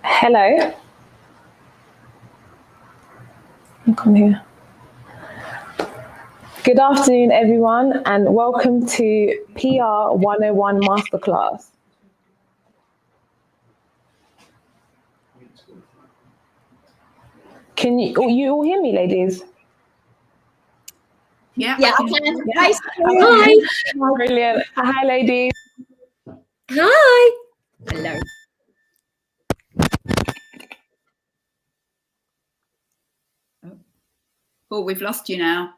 Hello. Come here. Good afternoon, everyone, and welcome to PR 101 Masterclass. Can you all hear me, ladies? Yeah, I can. Yeah. Hi. Brilliant. Hi, ladies. Hi. Hello. Oh, we've lost you now.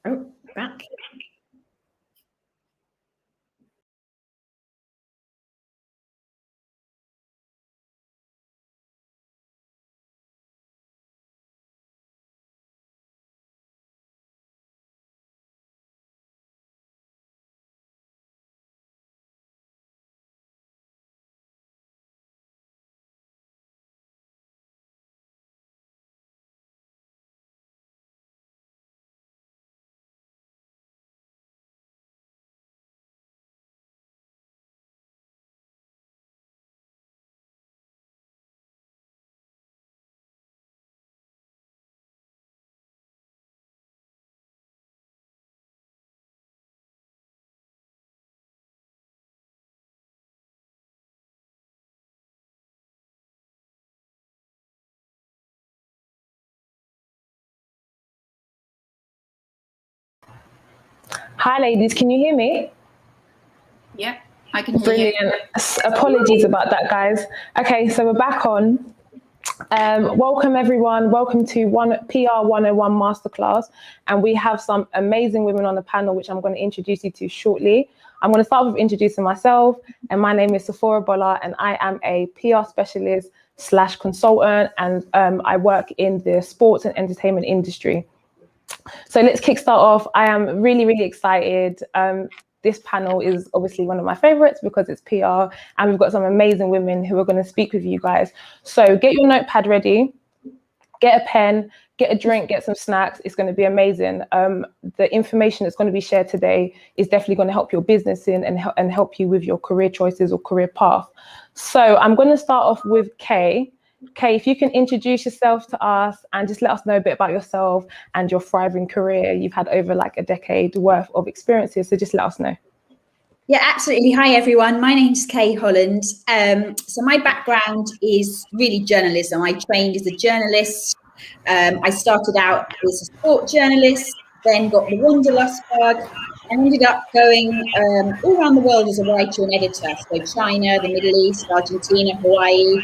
Oh, back. Hi, ladies. Can you hear me? Yeah, I can hear Brilliant. you. Apologies about that, guys. Okay, so we're back on. Welcome, everyone. Welcome to PR 101 Masterclass. And we have some amazing women on the panel, which I'm going to introduce you to shortly. I'm going to start with introducing myself. And my name is Sephora Bola, and I am a PR specialist / consultant. And I work in the sports and entertainment industry. So let's kickstart off. I am really, really excited. This panel is obviously one of my favorites because it's PR, and we've got some amazing women who are going to speak with you guys. So get your notepad ready, get a pen, get a drink, get some snacks. It's going to be amazing. The information that's going to be shared today is definitely going to help your business and help you with your career choices or career path. So I'm going to start off with Kaye. Kaye, if you can introduce yourself to us and just let us know a bit about yourself and your thriving career. You've had over like a decade worth of experiences, so just let us know. Yeah, absolutely. Hi, everyone. My name's Kaye, Holland. So my background is really journalism. I trained as a journalist. I started out as a sport journalist, then got the Wanderlust bug, and ended up going all around the world as a writer and editor. So China, the Middle East, Argentina, Hawaii.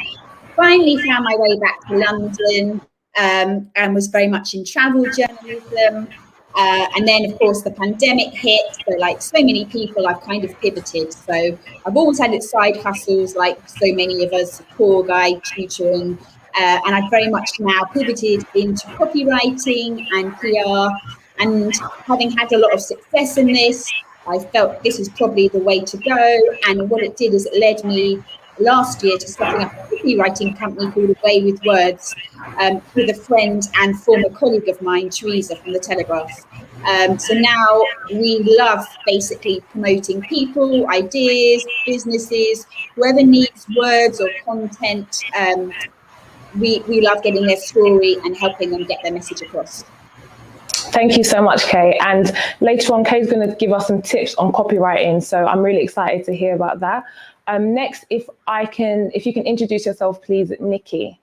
Finally found my way back to London and was very much in travel journalism. And then, of course, the pandemic hit. So like so many people, I've kind of pivoted. So I've always had side hustles like so many of us, tour guide, tutoring. And I've very much now pivoted into copywriting and PR. And having had a lot of success in this, I felt this is probably the way to go. And what it did is it led me last year to setting up a copywriting company called Away with Words with a friend and former colleague of mine, Teresa from The Telegraph. So now we love basically promoting people, ideas, businesses, whoever needs words or content. We love getting their story and helping them get their message across. Thank you so much, Kaye. And later on, Kaye's going to give us some tips on copywriting. So I'm really excited to hear about that. Next, if you can introduce yourself, please, Nikki.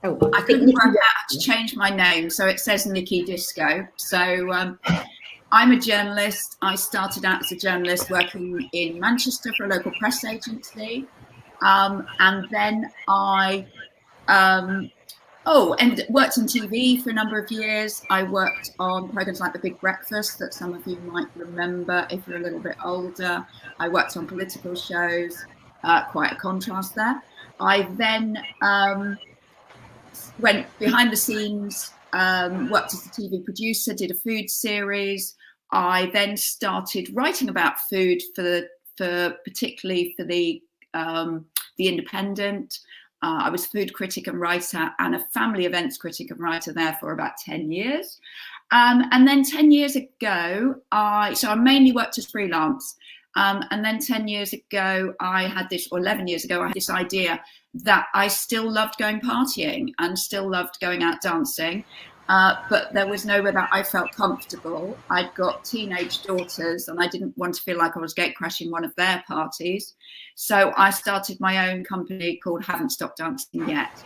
Oh, I couldn't work out how to change my name, so it says Nikki Disco. So I'm a journalist. I started out as a journalist working in Manchester for a local press agency. And then I and worked in TV for a number of years. I worked on programs like The Big Breakfast that some of you might remember if you're a little bit older. I worked on political shows, quite a contrast there. I then went behind the scenes, worked as a TV producer, did a food series. I then started writing about food particularly for the Independent. I was food critic and writer and a family events critic and writer there for about 10 years. And then 10 years ago, I mainly worked as freelance. And then 10 years ago, I had this idea that I still loved going partying and still loved going out dancing. But there was nowhere that I felt comfortable. I'd got teenage daughters and I didn't want to feel like I was gate crashing one of their parties. So I started my own company called Haven't Stopped Dancing Yet.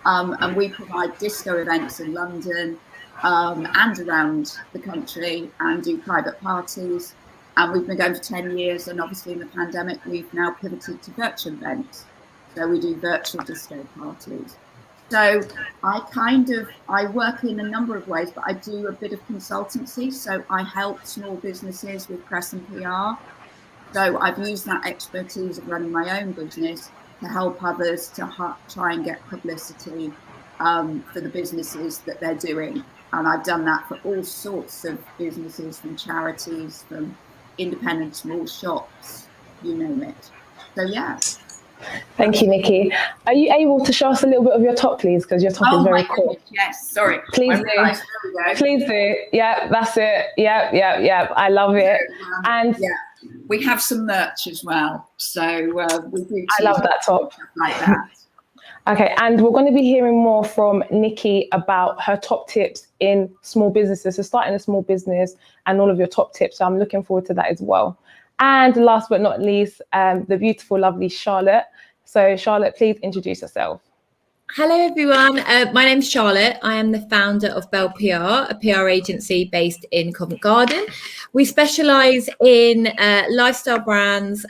And we provide disco events in London and around the country and do private parties. And we've been going for 10 years. And obviously in the pandemic, we've now pivoted to virtual events. So we do virtual disco parties. So I work in a number of ways, but I do a bit of consultancy. So I help small businesses with press and PR. So I've used that expertise of running my own business to help others to try and get publicity for the businesses that they're doing. And I've done that for all sorts of businesses, from charities, from independent small shops, you name it. So yeah. Thank you, Nikki. Are you able to show us a little bit of your top, please? Because your top is very cool. Yes, sorry. Please do. Please do. Yeah, that's it. Yeah. I love it. And yeah, we have some merch as well. So we do. I love that top. Like that. Okay, and we're going to be hearing more from Nikki about her top tips in small businesses. So starting a small business and all of your top tips. So I'm looking forward to that as well. And last but not least, the beautiful, lovely Charlotte. So Charlotte, please introduce yourself. Hello, everyone. My name's Charlotte. I am the founder of Belle PR, a PR agency based in Covent Garden. We specialise in lifestyle brands,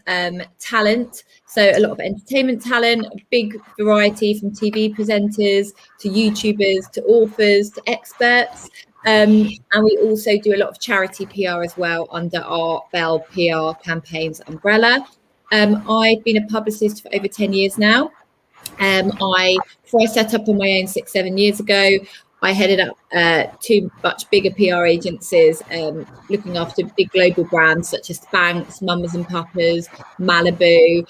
talent. So a lot of entertainment talent, a big variety from TV presenters to YouTubers to authors to experts. And we also do a lot of charity PR as well under our Belle PR campaigns umbrella. I've been a publicist for over 10 years now. Before I set up on my own 6-7 years ago, I headed up two much bigger PR agencies, looking after big global brands such as Spanx, Mamas and Papas, Malibu.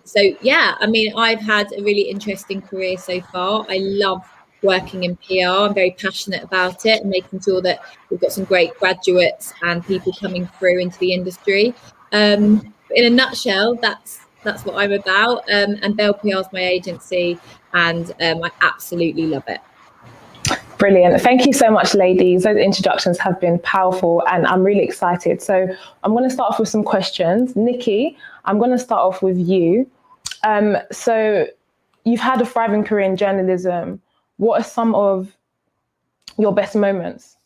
So yeah, I mean, I've had a really interesting career so far. I love working in PR. I'm very passionate about it and making sure that we've got some great graduates and people coming through into the industry. In a nutshell, that's what I'm about. And Belle PR is my agency, and I absolutely love it. Brilliant. Thank you so much, ladies. Those introductions have been powerful and I'm really excited. So I'm going to start off with some questions. Nikki, I'm going to start off with you. So you've had a thriving career in journalism. What are some of your best moments?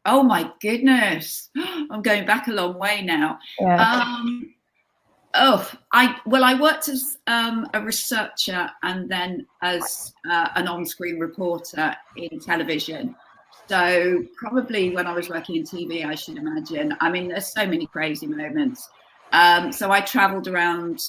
Oh my goodness. I'm going back a long way now. Yeah. I worked as a researcher and then as an on-screen reporter in television. So probably when I was working in TV, I should imagine. I mean, there's so many crazy moments. So I traveled around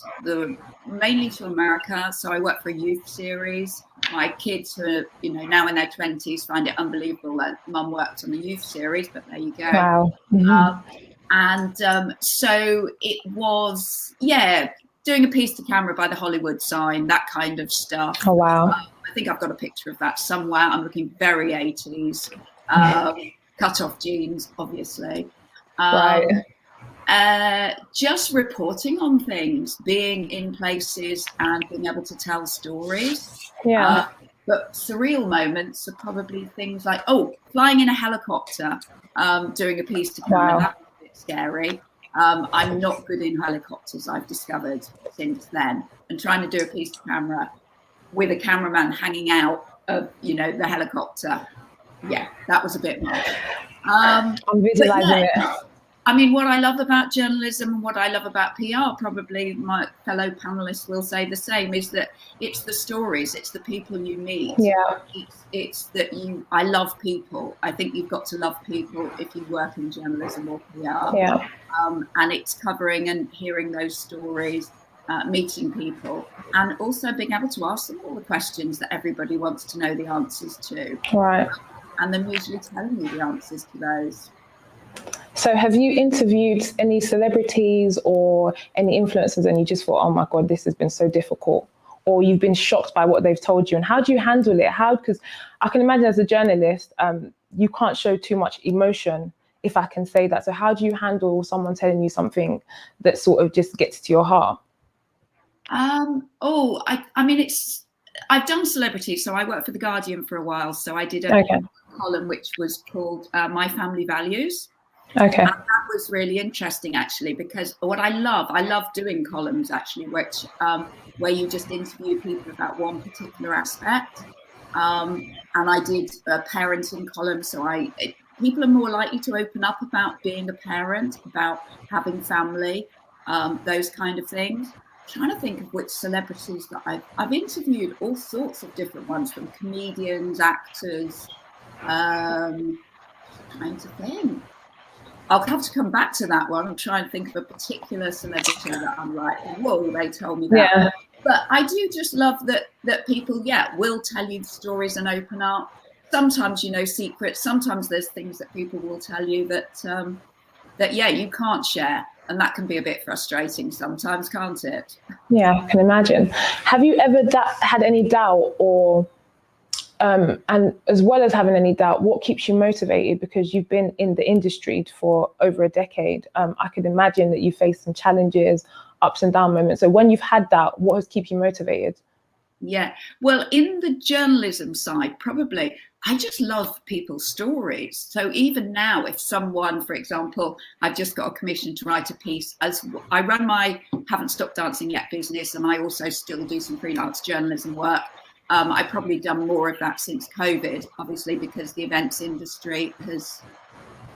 mainly to America. So I worked for a youth series. My kids who are, now in their 20s find it unbelievable that Mum worked on the youth series, but there you go. Wow. Mm-hmm. So it was, doing a piece to camera by the Hollywood sign, that kind of stuff. Oh, wow. I think I've got a picture of that somewhere. I'm looking very 80s. Cut off jeans, obviously. Right. Just reporting on things, being in places and being able to tell stories. Yeah. But surreal moments are probably things like, flying in a helicopter, doing a piece to camera. Wow. That was a bit scary. I'm not good in helicopters, I've discovered since then. And trying to do a piece to camera with a cameraman hanging out of, the helicopter. Yeah, that was a bit much. I'm visualizing it. I mean, what I love about journalism and what I love about PR, probably my fellow panelists will say the same, is that it's the stories, it's the people you meet. Yeah. It's that I love people. I think you've got to love people if you work in journalism or PR. Yeah. And it's covering and hearing those stories, meeting people, and also being able to ask them all the questions that everybody wants to know the answers to. Right. And then usually telling you the answers to those. So have you interviewed any celebrities or any influencers and you just thought, oh my God, this has been so difficult? Or you've been shocked by what they've told you? And how do you handle it? Because I can imagine as a journalist, you can't show too much emotion, if I can say that. So how do you handle someone telling you something that sort of just gets to your heart? I mean, I've done celebrities. So I worked for The Guardian for a while. So I did a column which was called My Family Values. Okay. And that was really interesting, actually, because what I love doing columns, actually, which where you just interview people about one particular aspect. And I did a parenting column. So people are more likely to open up about being a parent, about having family, those kind of things. I'm trying to think of which celebrities that I've interviewed, all sorts of different ones, from comedians, actors, trying to think. I'll have to come back to that one and try and think of a particular celebrity that I'm like, whoa, they told me that. Yeah. But I do just love that people, will tell you the stories and open up. Sometimes, secrets. Sometimes there's things that people will tell you that you can't share. And that can be a bit frustrating sometimes, can't it? Yeah, I can imagine. Have you ever had any doubt or... and as well as having any doubt, what keeps you motivated? Because you've been in the industry for over a decade. I could imagine that you face some challenges, ups and down moments. So when you've had that, what has kept you motivated? Yeah, well, in the journalism side, probably, I just love people's stories. So even now, if someone, for example, I've just got a commission to write a piece, as I run my Haven't Stopped Dancing Yet business, and I also still do some freelance journalism work. I've probably done more of that since COVID, obviously, because the events industry has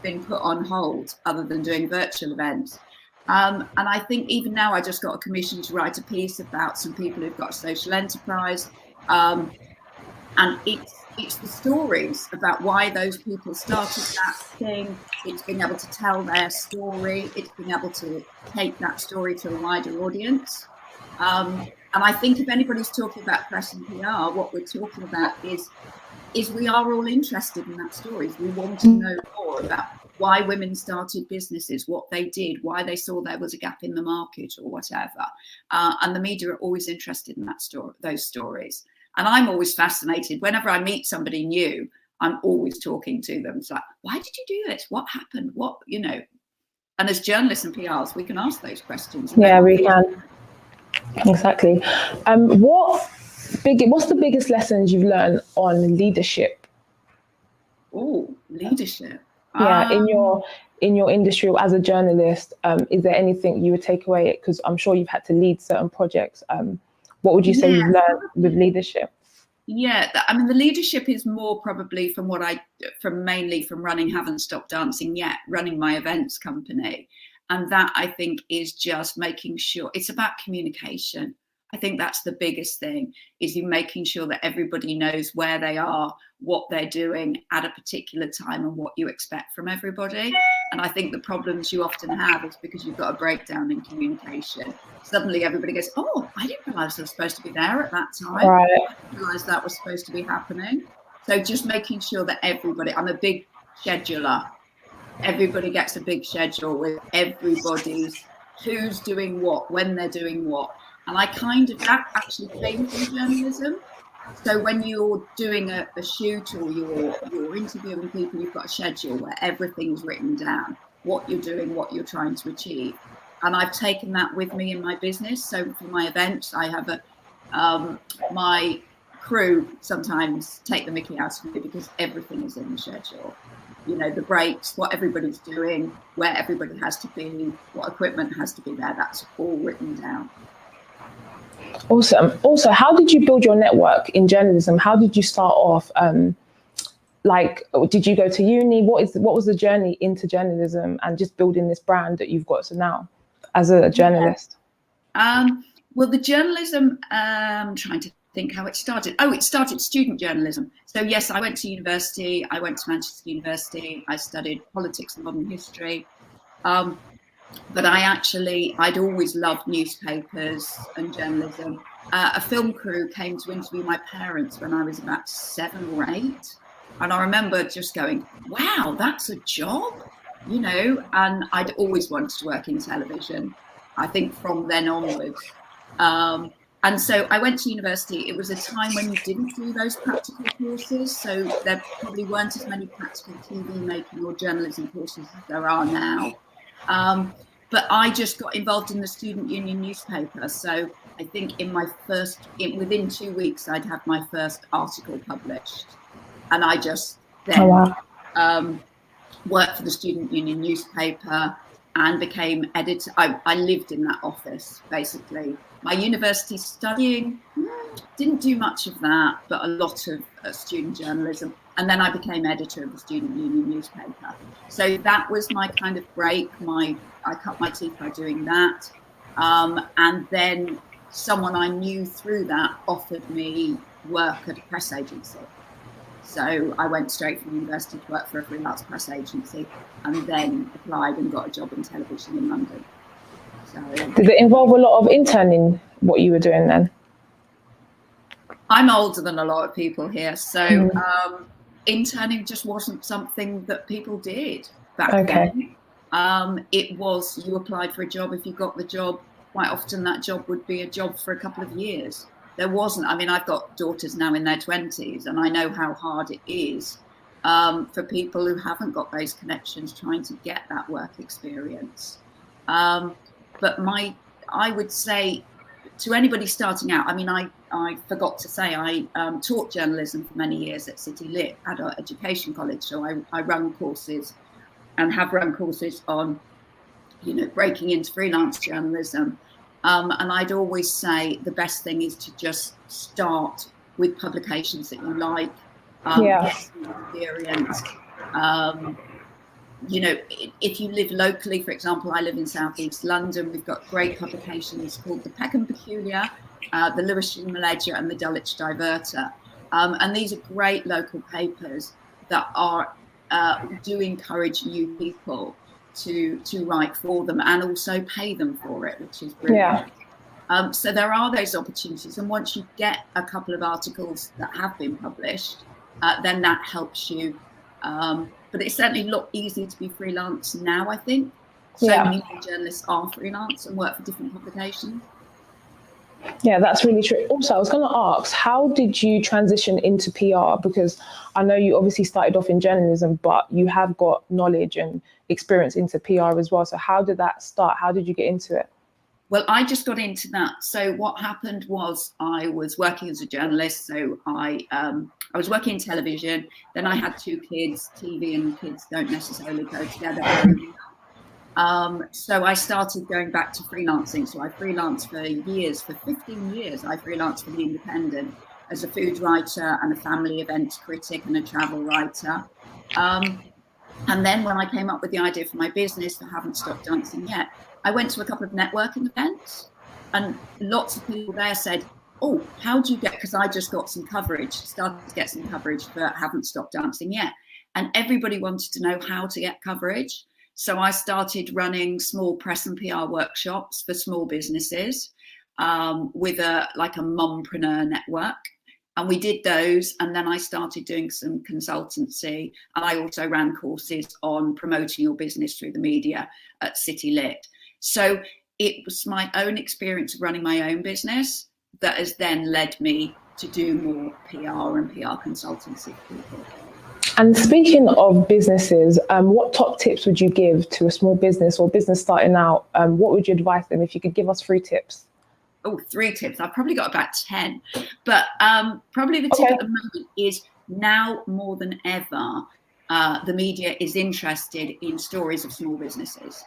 been put on hold other than doing virtual events. And I think even now I just got a commission to write a piece about some people who've got a social enterprise. And it's the stories about why those people started that thing. It's being able to tell their story. It's being able to take that story to a wider audience. And I think if anybody's talking about press and PR, what we're talking about is we are all interested in that story. We want to know more about why women started businesses, what they did, why they saw there was a gap in the market or whatever. And the media are always interested in those stories. And I'm always fascinated. Whenever I meet somebody new, I'm always talking to them. It's like, why did you do this? What happened? And as journalists and PRs, we can ask those questions. Yeah, we can. Exactly. What's the biggest lessons you've learned on leadership? Oh, leadership. Yeah, in your industry as a journalist, is there anything you would take away? Because I'm sure you've had to lead certain projects. What would you say you've learned with leadership? Yeah, I mean, the leadership is more probably mainly from running Haven't Stopped Dancing Yet, running my events company. And that, I think, is just making sure it's about communication. I think that's the biggest thing, is you making sure that everybody knows where they are, what they're doing at a particular time and what you expect from everybody. And I think the problems you often have is because you've got a breakdown in communication. Suddenly everybody goes, oh, I didn't realise I was supposed to be there at that time. Right. I didn't realise that was supposed to be happening. So just making sure that everybody, I'm a big scheduler. Everybody gets a big schedule with everybody's who's doing what, when they're doing what. And that actually came from journalism. So when you're doing a shoot or you're interviewing people, you've got a schedule where everything's written down, what you're doing, what you're trying to achieve. And I've taken that with me in my business. So for my events, I have my crew sometimes take the mickey out of me because everything is in the schedule. You know, the breaks, what everybody's doing, where everybody has to be, what equipment has to be there, that's all written down. Awesome. Also, how did you build your network in journalism? How did you start off? Did you go to uni? What was the journey into journalism and just building this brand that you've got to now as a journalist? Well, the journalism, I'm trying to think how it started. Oh, it started student journalism. So yes, I went to university. I went to Manchester University. I studied politics and modern history. But I'd always loved newspapers and journalism. A film crew came to interview my parents when I was about 7 or 8. And I remember just going, wow, that's a job, you know, and I'd always wanted to work in television, I think from then onwards. And so I went to university. It was a time when you didn't do those practical courses. So there probably weren't as many practical TV making or journalism courses as there are now. But I just got involved in the student union newspaper. So I think within 2 weeks, I'd have my first article published. And I just then worked for the student union newspaper and became editor. I lived in that office, basically. My university studying, didn't do much of that, but a lot of student journalism. And then I became editor of the student union newspaper. So that was my kind of break. I cut my teeth by doing that. And then someone I knew through that offered me work at a press agency. So I went straight from university to work for a freelance press agency and then applied and got a job in television in London. So, did it involve a lot of interning, what you were doing then? I'm older than a lot of people here. So interning just wasn't something that people did back then. It was, you applied for a job. If you got the job, quite often that job would be a job for a couple of years. There wasn't, I mean, I've got daughters now in their 20s and I know how hard it is for people who haven't got those connections trying to get that work experience. But I would say to anybody starting out, I mean, I forgot to say, I taught journalism for many years at City Lit, Adult Education College. So I run courses and have run courses on, you know, breaking into freelance journalism. And I'd always say the best thing is to just start with publications that you like, get some experience. You know, if you live locally, for example, I live in Southeast London, we've got great publications called the Peckham Peculiar, the Lewisham Ledger and the Dulwich Diverter. And these are great local papers that do encourage new people to write for them and also pay them for it, which is brilliant. So there are those opportunities. And once you get a couple of articles that have been published, then that helps you. But it's certainly a lot easier to be freelance now, I think. So many journalists are freelance and work for different publications. Yeah, that's really true. Also, I was going to ask, how did you transition into PR? Because I know you obviously started off in journalism, but you have got knowledge and experience into PR as well. So how did that start? How did you get into it? Well, I just got into that. So what happened was I was working as a journalist. So I was working in television. Then I had 2 kids. TV and kids don't necessarily go together. So I started going back to freelancing. So I freelanced for years, for 15 years. I freelanced for The Independent as a food writer and a family events critic and a travel writer. And then when I came up with the idea for my business, for Haven't Stopped Dancing Yet, I went to a couple of networking events and lots of people there said, oh, how do you get, because I just got some coverage, started to get some coverage for Haven't Stopped Dancing Yet. And everybody wanted to know how to get coverage. So I started running small press and PR workshops for small businesses with a mompreneur network. And we did those. And then I started doing some consultancy. And I also ran courses on promoting your business through the media at City Lit. So it was my own experience of running my own business that has then led me to do more PR and PR consultancy for people. And speaking of businesses, what top tips would you give to a small business or business starting out? What would you advise them if you could give us 3 tips? 3 tips. I've probably got about 10, but probably the tip at the moment is now more than ever, the media is interested in stories of small businesses,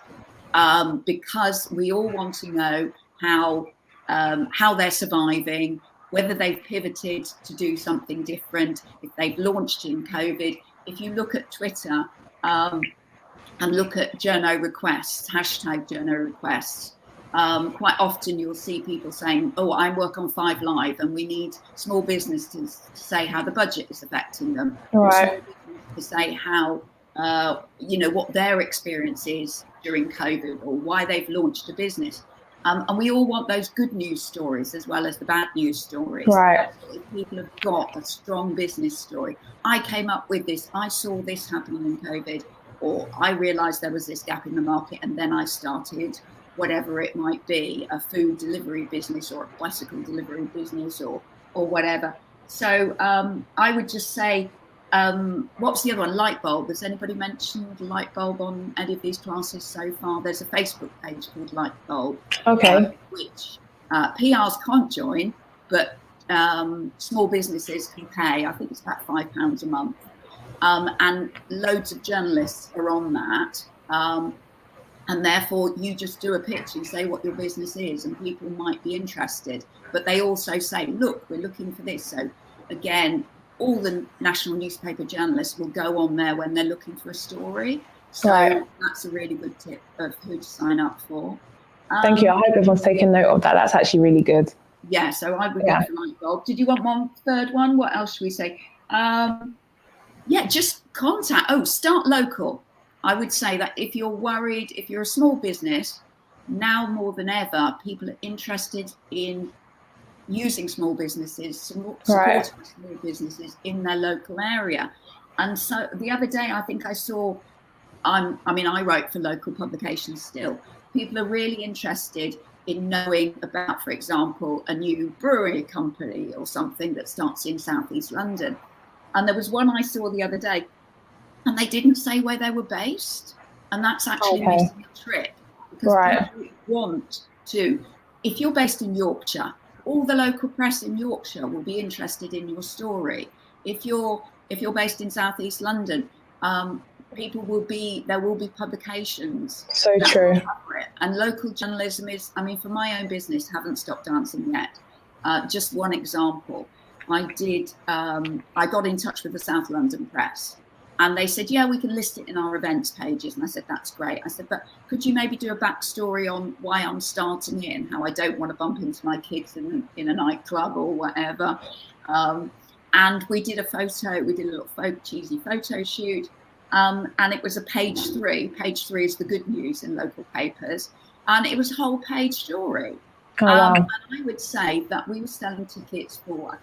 because we all want to know how they're surviving, whether they've pivoted to do something different, if they've launched in COVID. If you look at Twitter and look at journo requests, hashtag journo requests, quite often you'll see people saying, oh, I work on 5 Live and we need small businesses to say how the budget is affecting them. Right. To say how, what their experience is during COVID or why they've launched a business. And we all want those good news stories as well as the bad news stories. Right. If people have got a strong business story. I came up with this, I saw this happening in COVID, or I realized there was this gap in the market and then I started whatever it might be, a food delivery business or a bicycle delivery business or whatever. So I would just say, what's the other one? Light bulb. Has anybody mentioned light bulb on any of these classes so far? There's a Facebook page called Light Bulb. Okay. Which PRs can't join, but small businesses can pay. I think it's about £5 a month. And loads of journalists are on that. And therefore you just do a pitch and say what your business is and people might be interested. But they also say, look, we're looking for this. So again, all the national newspaper journalists will go on there when they're looking for a story. So that's a really good tip of who to sign up for. Thank you. I hope everyone's taking note of that. That's actually really good. Yeah, so I would go for light bulb. Did you want one third one? What else should we say? Just contact. Start local. I would say that if you're worried, if you're a small business, now more than ever, people are interested in using small businesses, supporting small businesses in their local area. And so the other day, I think I saw, I write for local publications still. People are really interested in knowing about, for example, a new brewery company or something that starts in Southeast London. And there was one I saw the other day, and they didn't say where they were based. And that's actually missing a trick. Because people want to, if you're based in Yorkshire, all the local press in Yorkshire will be interested in your story. If you're based in Southeast London, there will be publications. So true. And local journalism is, for my own business, haven't stopped dancing yet. Just one example, I got in touch with the South London Press. And they said, yeah, we can list it in our events pages. And I said, that's great. I said, but could you maybe do a backstory on why I'm starting it and how I don't want to bump into my kids in a nightclub or whatever. And we did a little cheesy photo shoot. And it was a page 3. Page 3 is the good news in local papers. And it was a whole page story. Wow. And I would say that we were selling tickets for, I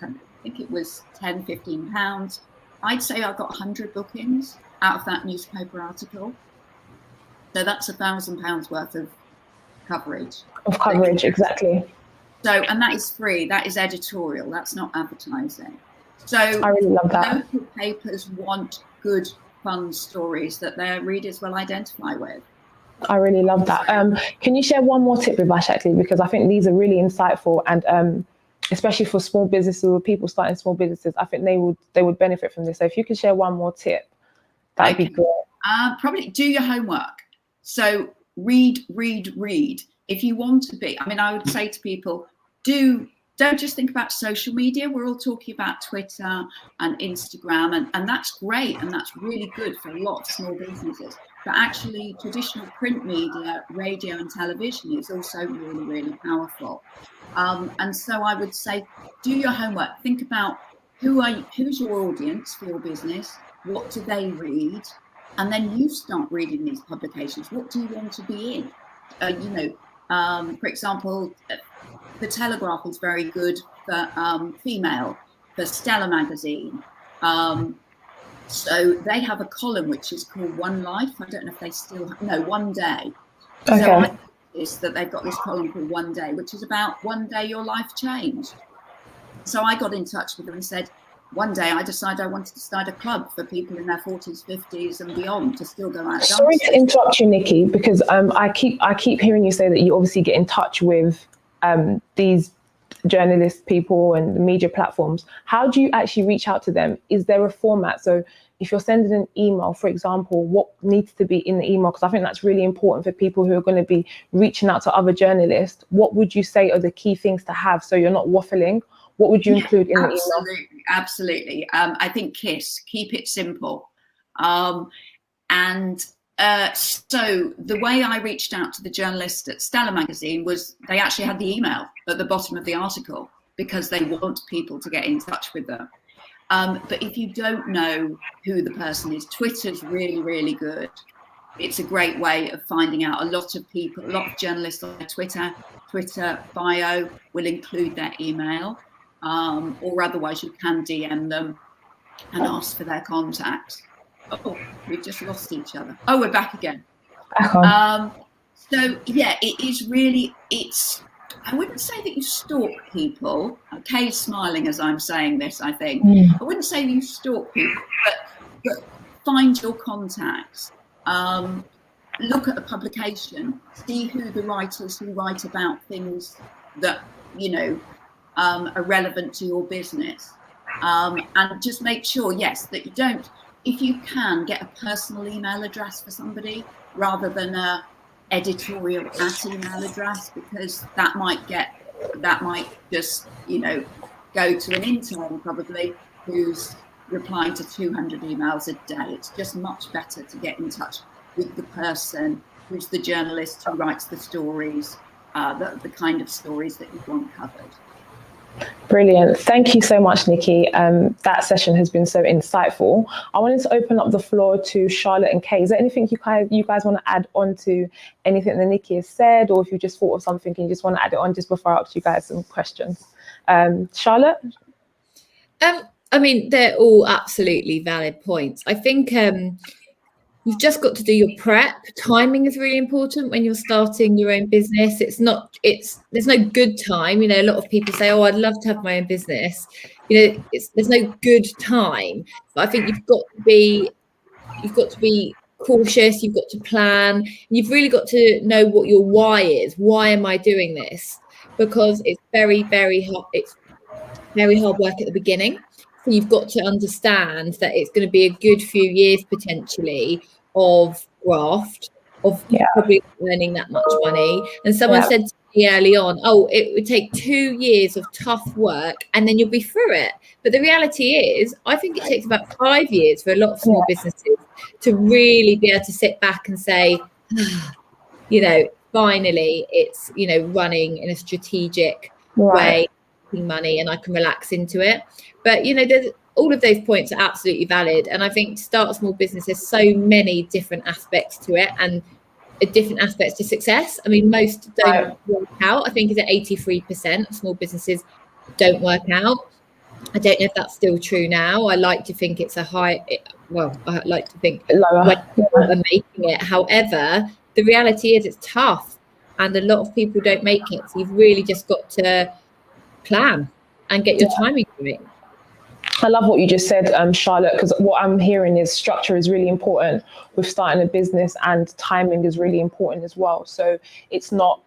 think it was £10, £15. I'd say I got 100 bookings out of that newspaper article. So that's £1,000 worth of coverage. Exactly. So, and that is free. That is editorial. That's not advertising. So I really love that. Local papers want good, fun stories that their readers will identify with. I really love that. Can you share one more tip with us, actually? Because I think these are really insightful and especially for small businesses or people starting small businesses, I think they would benefit from this. So if you could share one more tip, that'd be great. Probably do your homework. So read. If you want to be, I would say to people, don't just think about social media. We're all talking about Twitter and Instagram, and that's great. And that's really good for a lot of small businesses. But actually traditional print media, radio and television is also really, really powerful. And so I would say, do your homework. Think about who's your audience for your business? What do they read? And then you start reading these publications. What do you want to be in? For example, The Telegraph is very good for female, for Stella magazine. So they have a column which is called One Life. I don't know if they still have, One Day. Okay. So I noticed that they've got this column called One Day, which is about one day your life changed. So I got in touch with them and said, one day I decided I wanted to start a club for people in their 40s, 50s and beyond to still go out. Sorry to interrupt you, Nikki, because I keep hearing you say that you obviously get in touch with these journalist people and the media platforms, how do you actually reach out to them? Is there a format? So if you're sending an email, for example, what needs to be in the email? Because I think that's really important for people who are going to be reaching out to other journalists. What would you say are the key things to have so you're not waffling? What would you include in the email? Absolutely. I think keep it simple. So the way I reached out to the journalists at Stella magazine was they actually had the email at the bottom of the article because they want people to get in touch with them. But if you don't know who the person is, Twitter's really, really good. It's a great way of finding out. A lot of journalists on their Twitter bio will include their email, or otherwise you can DM them and ask for their contact. Oh, we've just lost each other. Oh, we're back again. So yeah, it is really, I wouldn't say that you stalk people. Kaye's smiling as I'm saying this, I think. I wouldn't say you stalk people, but find your contacts. Look at the publication, see who the writers who write about things that, are relevant to your business. And just make sure, yes, that you don't, if you can, get a personal email address for somebody rather than a editorial email address, because that might just go to an intern probably who's replying to 200 emails a day. It's just much better to get in touch with the person who's the journalist who writes the stories, the kind of stories that you want covered. Brilliant. Thank you so much, Nikki. That session has been so insightful. I wanted to open up the floor to Charlotte and Kaye. Is there anything you guys want to add on to anything that Nikki has said, or if you just thought of something and you just want to add it on just before I ask you guys some questions? Charlotte? I mean, they're all absolutely valid points. I think you've just got to do your prep. Timing is really important when you're starting your own business. There's no good time. A lot of people say, oh, I'd love to have my own business. There's no good time. But I think you've got to be cautious. You've got to plan. You've really got to know what your why is. Why am I doing this? Because it's very, very hard. It's very hard work at the beginning. So you've got to understand that it's going to be a good few years potentially of graft, of probably earning that much money. And someone said to me early on, oh, it would take 2 years of tough work and then you'll be through it. But the reality is, I think it takes about 5 years for a lot of small businesses to really be able to sit back and say, finally it's, running in a strategic way, making money, and I can relax into it. But, there's all of those points are absolutely valid. And I think to start a small business, there's so many different aspects to it and different aspects to success. I mean, most don't work out. I think it's at 83% of small businesses don't work out. I don't know if that's still true now. I like to think it's I like to think lower when people are making it. However, the reality is it's tough and a lot of people don't make it. So you've really just got to plan and get your timing going. I love what you just said, Charlotte, because what I'm hearing is structure is really important with starting a business and timing is really important as well. So it's not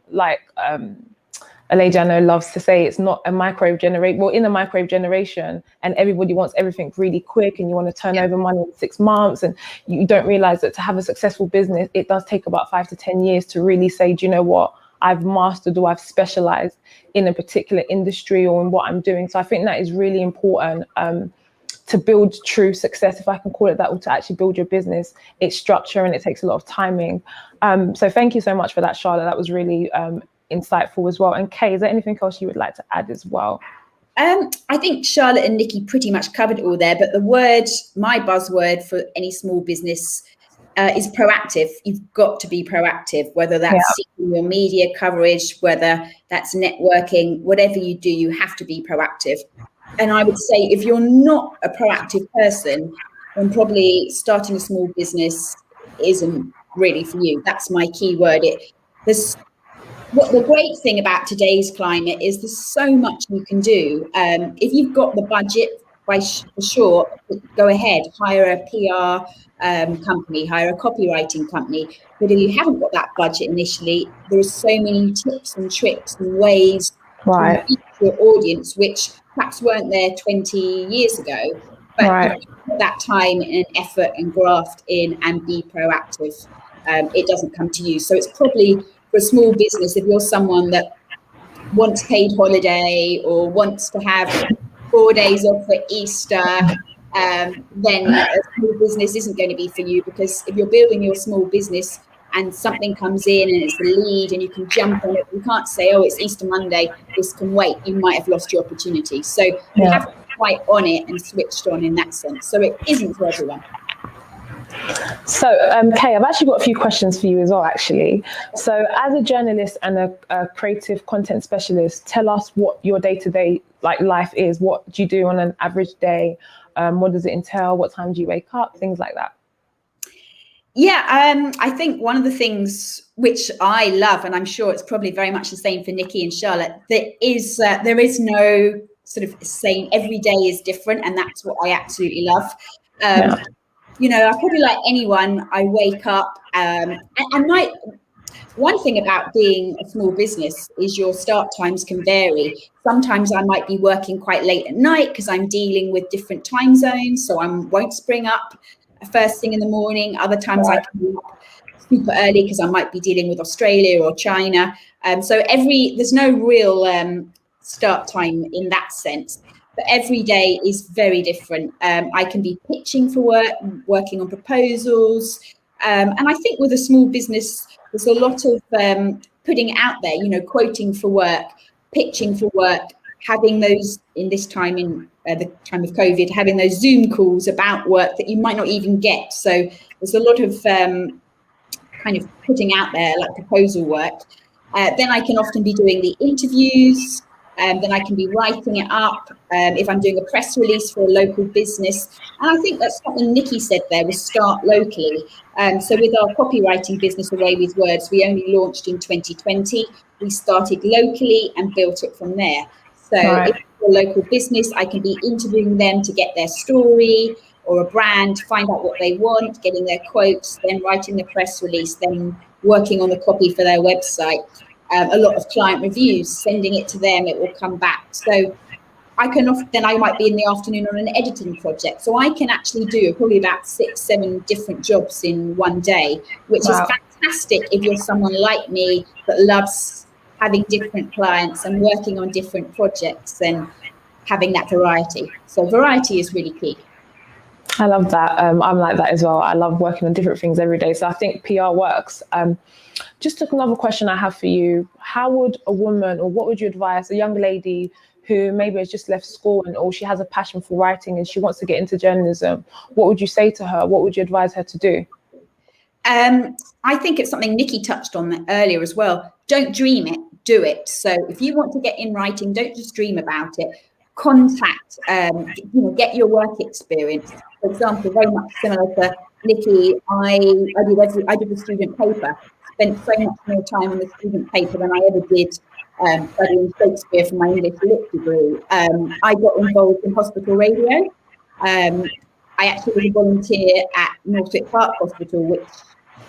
like a lady I know loves to say, it's not a microwave generation. Well, in a microwave generation and everybody wants everything really quick and you want to turn over money in 6 months, and you don't realize that to have a successful business, it does take about 5 to 10 years to really say, do you know what? I've mastered or I've specialized in a particular industry or in what I'm doing. So I think that is really important to build true success, if I can call it that, or to actually build your business. It's structure and it takes a lot of timing. So thank you so much for that, Charlotte. That was really insightful as well. And Kaye, is there anything else you would like to add as well? I think Charlotte and Nikki pretty much covered it all there, but my buzzword for any small business is proactive. You've got to be proactive, whether that's seeking your media coverage, whether that's networking, whatever you do, you have to be proactive. And I would say if you're not a proactive person, then probably starting a small business isn't really for you. That's my key word. What the great thing about today's climate is there's so much you can do. If you've got the budget for sure, go ahead, hire a PR company, hire a copywriting company. But if you haven't got that budget initially, there are so many tips and tricks and ways to reach your audience, which perhaps weren't there 20 years ago. But if you put that time and effort and graft in and be proactive, it doesn't come to you. So it's probably for a small business, if you're someone that wants paid holiday or wants to have 4 days off for Easter, then a small business isn't going to be for you, because if you're building your small business and something comes in and it's the lead and you can jump on it, you can't say, oh, it's Easter Monday, this can wait. You might have lost your opportunity. So you have to be quite on it and switched on in that sense. So it isn't for everyone. So, Kaye, I've actually got a few questions for you as well, actually. So as a journalist and a creative content specialist, tell us what your day-to-day life is. What do you do on an average day? What does it entail? What time do you wake up? Things like that. Yeah, I think one of the things which I love, and I'm sure it's probably very much the same for Nikki and Charlotte, there is no sort of same, every day is different, and that's what I absolutely love. You know, I probably like anyone, I wake up and one thing about being a small business is your start times can vary. Sometimes I might be working quite late at night because I'm dealing with different time zones, so I won't spring up first thing in the morning. Other times I can be up super early because I might be dealing with Australia or China. So there's no real start time in that sense. But every day is very different. I can be pitching for work, working on proposals. And I think with a small business, there's a lot of putting out there, you know, quoting for work, pitching for work, having those in this time, in the time of COVID, having those Zoom calls about work that you might not even get. So there's a lot of kind of putting out there, like proposal work. Then I can often be doing the interviews. Then I can be writing it up if I'm doing a press release for a local business. And I think that's something Nikki said there, was start locally. So with our copywriting business, Away with Words, we only launched in 2020. We started locally and built it from there. So if it's a local business, I can be interviewing them to get their story, or a brand, find out what they want, getting their quotes, then writing the press release, then working on the copy for their website. A lot of client reviews, sending it to them, it will come back. So I might be in the afternoon on an editing project. So I can actually do probably about 6-7 different jobs in one day, which is fantastic if you're someone like me that loves having different clients and working on different projects and having that variety. So variety is really key. I love that. I'm like that as well. I love working on different things every day. So I think PR works. Just another question I have for you. How would a woman, or what would you advise a young lady who maybe has just left school or she has a passion for writing and she wants to get into journalism, what would you say to her? What would you advise her to do? I think it's something Nikki touched on earlier as well. Don't dream it, do it. So if you want to get in writing, don't just dream about it. Contact, get your work experience. For example, very much similar to Nikki, I did a student paper. Spent so much more time on the student paper than I ever did studying Shakespeare for my English Lit degree. I got involved in hospital radio. I actually was a volunteer at Northwick Park Hospital, which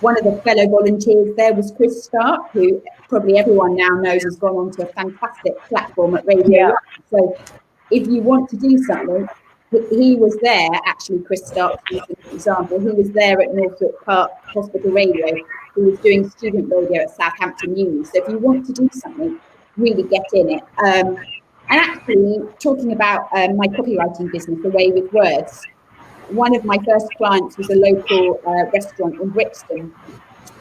one of the fellow volunteers there was Chris Stark, who probably everyone now knows has gone on to a fantastic platform at Radio. So if you want to do something, he was there, actually, Chris Stark, for example, he was there at Northwick Park Hospital Radio. He was doing student radio at Southampton Uni. So if you want to do something, really get in it. And actually, talking about my copywriting business, Away with Words, one of my first clients was a local restaurant in Brixton.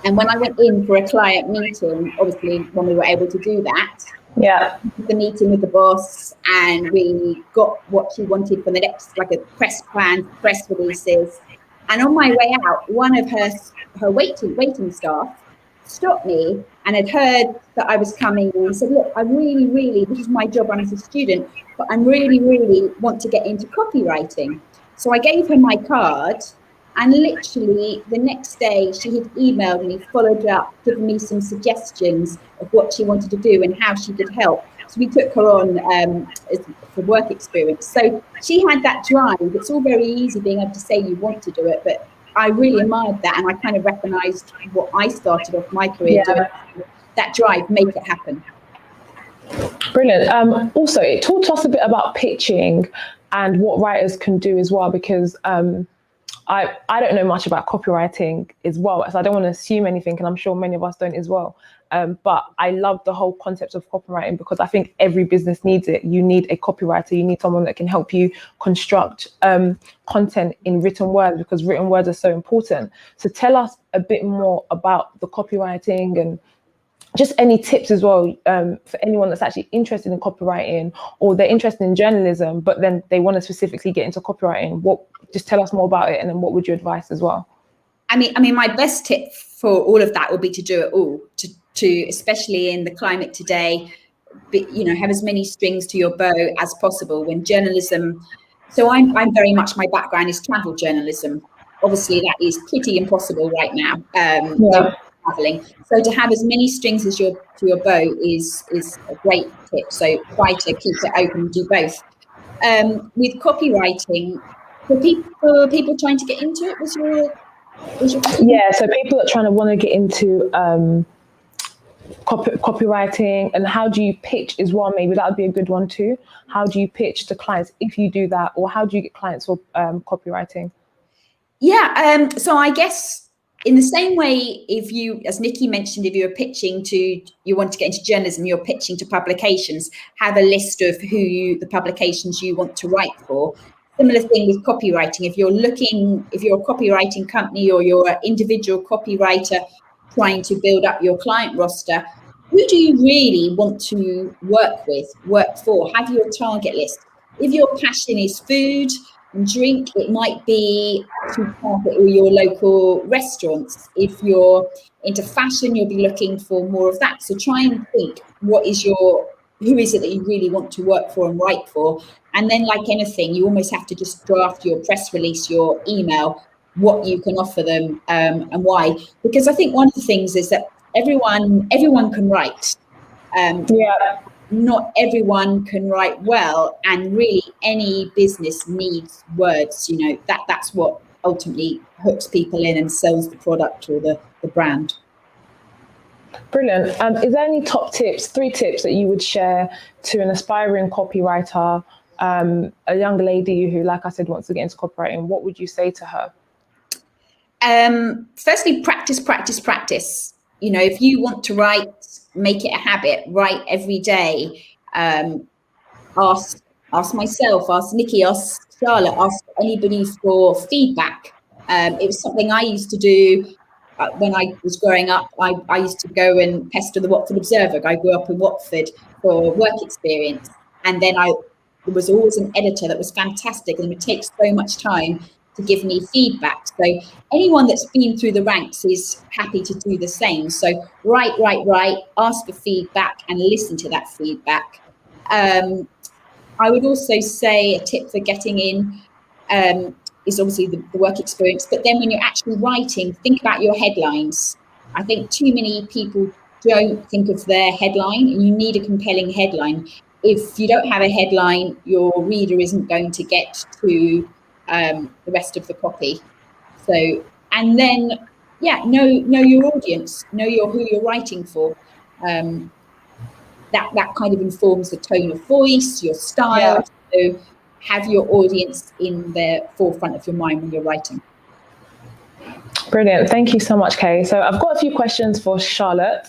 And when I went in for a client meeting, obviously when we were able to do that, the meeting with the boss, and we got what she wanted for the next, like a press plan, press releases. And on my way out, one of her waiting staff stopped me and had heard that I was coming and said, look, I really, this is my job, I'm a student, but I really want to get into copywriting. So I gave her my card, and literally the next day she had emailed me, followed up, given me some suggestions of what she wanted to do and how she could help. So we took her on for work experience. So she had that drive. It's all very easy being able to say you want to do it, but I really admired that, and I kind of recognised what I started off my career doing. That drive, make it happen. Brilliant. Also, it taught us a bit about pitching and what writers can do as well, because I don't know much about copywriting as well, so I don't want to assume anything, and I'm sure many of us don't as well. But I love the whole concept of copywriting, because I think every business needs it. You need a copywriter. You need someone that can help you construct content in written words, because written words are so important. So tell us a bit more about the copywriting, and just any tips as well for anyone that's actually interested in copywriting, or they're interested in journalism, but then they want to specifically get into copywriting. Just tell us more about it, and then what would you advise as well? I mean, my best tip for all of that would be to do it all, to especially in the climate today, have as many strings to your bow as possible. When journalism, so I'm very much, my background is travel journalism. Obviously, that is pretty impossible right now. Traveling. So to have as many strings as to your bow is a great tip. So try to keep it open and do both. With copywriting, for people trying to get into it, was your yeah, so people that want to get into copywriting, and how do you pitch as well? Maybe that would be a good one too. How do you pitch to clients if you do that, or how do you get clients for copywriting? Yeah, so I guess in the same way, if you, as Nikki mentioned, if you're pitching you want to get into journalism, you're pitching to publications, have a list of the publications you want to write for. Similar thing with copywriting. If you're a copywriting company, or you're an individual copywriter trying to build up your client roster, who do you really want to work for? Have your target list. If your passion is food and drink, it might be to target all your local restaurants. If you're into fashion, you'll be looking for more of that. So try and think, who is it that you really want to work for and write for? And then, like anything, you almost have to just draft your press release, your email, what you can offer them, and why. Because I think one of the things is that everyone can write. Not everyone can write well, and really any business needs words. That's what ultimately hooks people in and sells the product or the brand. Brilliant. Is there any top tips, 3 tips that you would share to an aspiring copywriter, a young lady who, like I said, wants to get into copywriting? What would you say to her? Firstly, practice. If you want to write, make it a habit. Write every day. Ask myself, ask Nikki, ask Charlotte, ask anybody for feedback. It was something I used to do when I was growing up. I used to go and pester the Watford Observer. I grew up in Watford for work experience, and then there was always an editor that was fantastic, and it would take so much time to give me feedback. So anyone that's been through the ranks is happy to do the same. So write, ask for feedback and listen to that feedback. I would also say a tip for getting in is obviously the work experience, but then when you're actually writing, think about your headlines. I think too many people don't think of their headline, and you need a compelling headline. If you don't have a headline, your reader isn't going to get to the rest of the copy. So, and then, know your audience, know who you're writing for. That kind of informs the tone of voice, your style. Yeah. So have your audience in the forefront of your mind when you're writing. Brilliant. Thank you so much, Kaye. So I've got a few questions for Charlotte.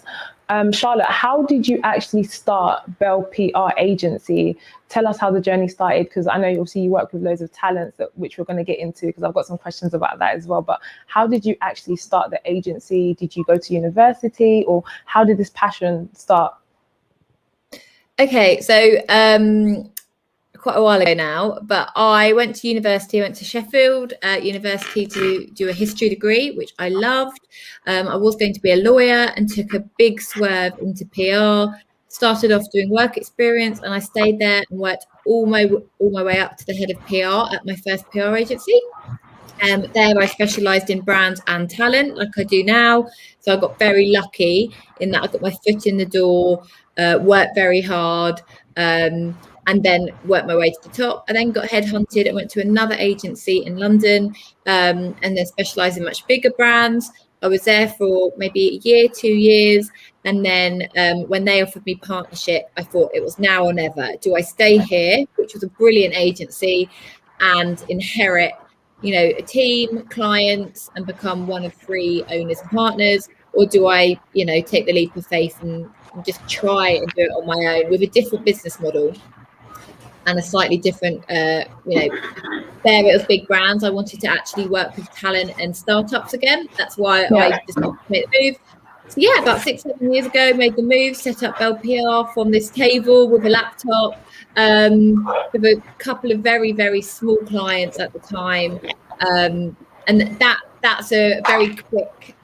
Charlotte, how did you actually start Belle PR agency? Tell us how the journey started, because I know obviously you work with loads of talents, which we're going to get into, because I've got some questions about that as well. But how did you actually start the agency? Did you go to university, or how did this passion start? Okay, so quite a while ago now, but I went to university. I went to Sheffield University to do a history degree, which I loved. I was going to be a lawyer and took a big swerve into PR. Started off doing work experience, and I stayed there and worked all my way up to the head of PR at my first PR agency. There I specialised in brands and talent like I do now. So I got very lucky in that I got my foot in the door, worked very hard, and then worked my way to the top. I then got headhunted and went to another agency in London, and then specialised in much bigger brands. I was there for maybe a year, 2 years. And then when they offered me partnership, I thought it was now or never. Do I stay here, which was a brilliant agency, and inherit, a team, clients, and become one of 3 owners and partners? Or do I, take the leap of faith and just try and do it on my own with a different business model and a slightly different, there it was big brands. I wanted to actually work with talent and startups again. That's why I decided to make the move. So yeah, about 6-7 years ago, made the move, set up Belle PR from this table with a laptop, with a couple of very, very small clients at the time. And that's a very quick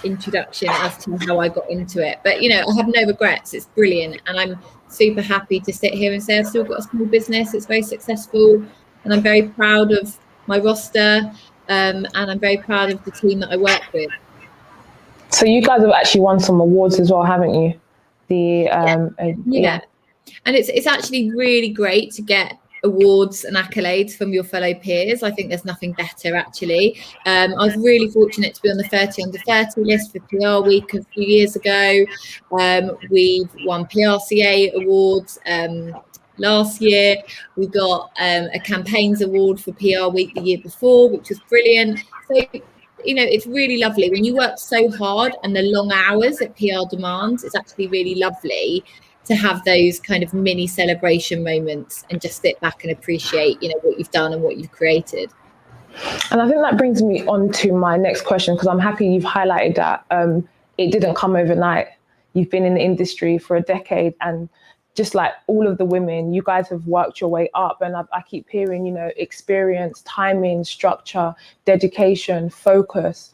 introduction as to how I got into it. But, I have no regrets. It's brilliant. And I'm super happy to sit here and say I've still got a small business. It's very successful. And I'm very proud of my roster. And I'm very proud of the team that I work with. So you guys have actually won some awards as well, haven't you? Yeah. And it's actually really great to get awards and accolades from your fellow peers. I think there's nothing better, actually. I was really fortunate to be on the 30 under 30 list for PR Week a few years ago. We've won PRCA awards last year. We got a campaigns award for PR Week the year before, which was brilliant. So it's really lovely when you work so hard, and the long hours that PR demands. It's actually really lovely to have those kind of mini celebration moments and just sit back and appreciate, what you've done and what you've created. And I think that brings me on to my next question, because I'm happy you've highlighted that it didn't come overnight. You've been in the industry for a decade, and just like all of the women, you guys have worked your way up. And I keep hearing, experience, timing, structure, dedication, focus.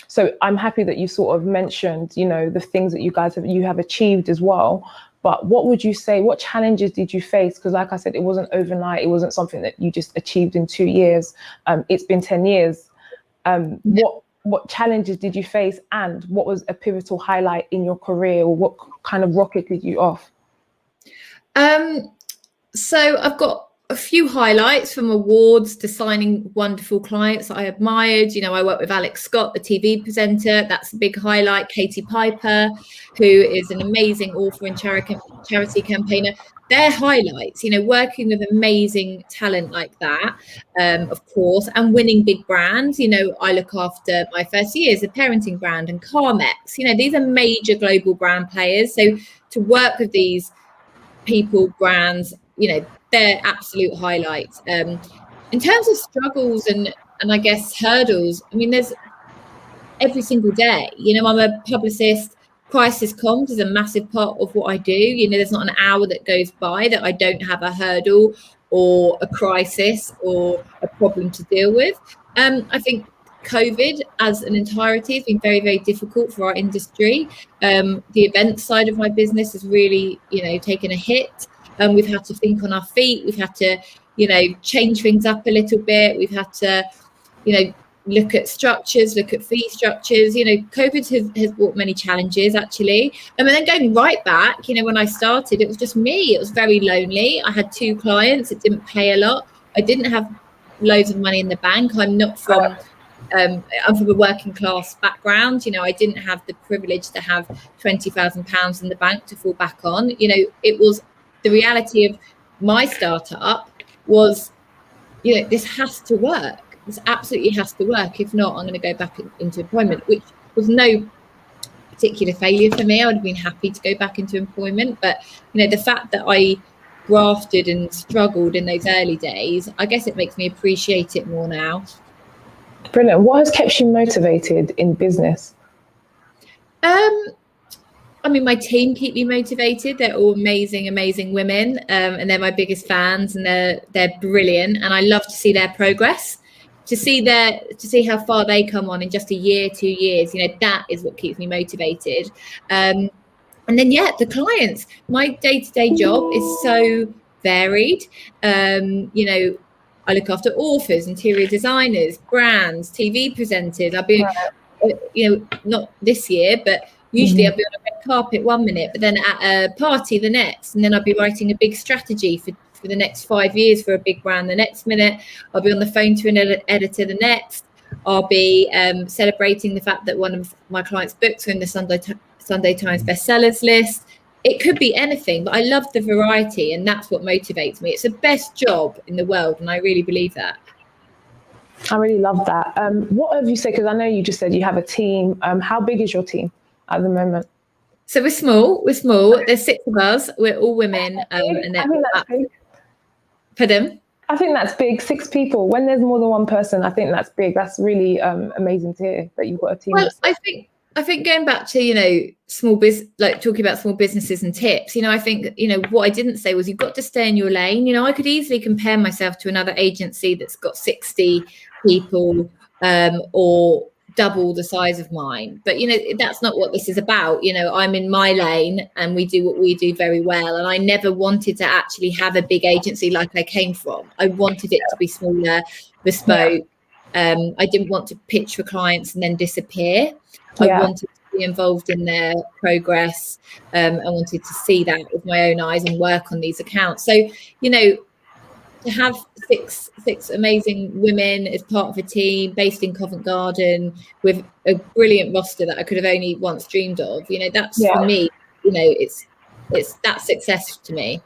So I'm happy that you sort of mentioned, the things that you have achieved as well. But what would you say, what challenges did you face? Because like I said, it wasn't overnight. It wasn't something that you just achieved in 2 years. It's been 10 years. What challenges did you face, and what was a pivotal highlight in your career, or what kind of rocketed you off? So I've got a few highlights, from awards to signing wonderful clients that I admired. I worked with Alex Scott, the TV presenter. That's a big highlight. Katie Piper, who is an amazing author and charity campaigner. They're highlights, working with amazing talent like that, of course, and winning big brands. I look after my first year as a parenting brand and Carmex. These are major global brand players. So to work with these people, brands, they're absolute highlights. In terms of struggles and I guess hurdles, there's every single day. I'm a publicist. Crisis comms is a massive part of what I do. There's not an hour that goes by that I don't have a hurdle or a crisis or a problem to deal with. I think COVID as an entirety has been very, very difficult for our industry. The event side of my business has really, taken a hit. We've had to think on our feet. We've had to, change things up a little bit. We've had to, look at structures, look at fee structures. COVID has brought many challenges, actually. And then going right back, when I started, it was just me. It was very lonely. I had 2 clients. It didn't pay a lot. I didn't have loads of money in the bank. I'm from a working class background. I didn't have the privilege to have £20,000 in the bank to fall back on. It was the reality of my startup was, this has to work. This absolutely has to work. If not, I'm going to go back into employment, which was no particular failure for me. I would have been happy to go back into employment. But, the fact that I grafted and struggled in those early days, I guess it makes me appreciate it more now. Brilliant. What has kept you motivated in business? My team keep me motivated. They're all amazing, amazing women, and they're my biggest fans, and they're brilliant. And I love to see their progress, to see how far they come on in just a year, 2 years. That is what keeps me motivated. And then the clients. My day-to-day job is so varied. I look after authors, interior designers, brands, TV presenters. I'll be, not this year, but usually I'll be on a red carpet one minute, but then at a party the next, and then I'll be writing a big strategy for the next 5 years for a big brand the next minute. I'll be on the phone to an editor the next. I'll be celebrating the fact that one of my clients' books are in the Sunday Times bestsellers list. It could be anything, but I love the variety, and that's what motivates me. It's the best job in the world, and I really believe that. I really love that. What have you said? Because I know you just said you have a team. How big is your team at the moment? So we're small. There's 6 of us. We're all women. And I think that's big. Pardon? I think that's big. 6 people. When there's more than one person, I think that's big. That's really amazing to hear that you've got a team. Well, I think going back to, small business, like talking about small businesses and tips, I think, what I didn't say was you've got to stay in your lane. I could easily compare myself to another agency that's got 60 people or double the size of mine. But, that's not what this is about. I'm in my lane and we do what we do very well. And I never wanted to actually have a big agency like I came from. I wanted it to be smaller, bespoke. I didn't want to pitch for clients and then disappear. I wanted to be involved in their progress. I wanted to see that with my own eyes and work on these accounts. So, to have six amazing women as part of a team based in Covent Garden with a brilliant roster that I could have only once dreamed of, that's for me, it's that success to me.